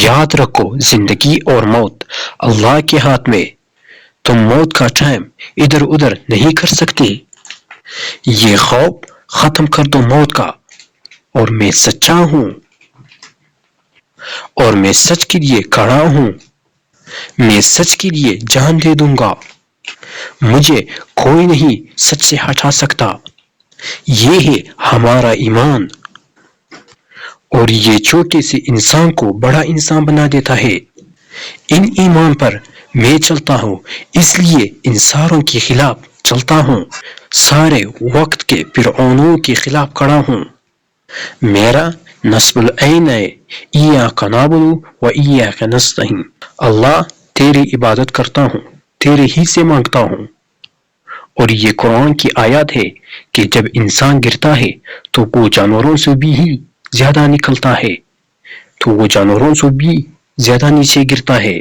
یاد رکھو زندگی اور موت اللہ کے ہاتھ میں، تم موت کا ٹائم ادھر ادھر نہیں کر سکتے۔ یہ خوف ختم کر دو موت کا، اور میں سچا ہوں اور میں سچ کے لیے کھڑا ہوں، میں سچ کے لیے جان دے دوں گا، مجھے کوئی نہیں سچ سے ہٹا سکتا۔ یہ ہے ہمارا ایمان، اور یہ چھوٹے سے انسان کو بڑا انسان بنا دیتا ہے۔ ان ایمان پر میں چلتا ہوں، اس لیے ان ساروں کے خلاف چلتا ہوں، سارے وقت کے فرعونوں کے خلاف کھڑا ہوں۔ میرا نصب العین ہے، ایاک نعبد و ایاک نستعین۔ اللہ تیری عبادت کرتا ہوں، تیرے ہی سے مانگتا ہوں۔ اور یہ قرآن کی آیات ہے کہ جب انسان گرتا ہے تو وہ جانوروں سے بھی ہی زیادہ نکلتا ہے، تو وہ جانوروں سے بھی زیادہ نیچے گرتا ہے۔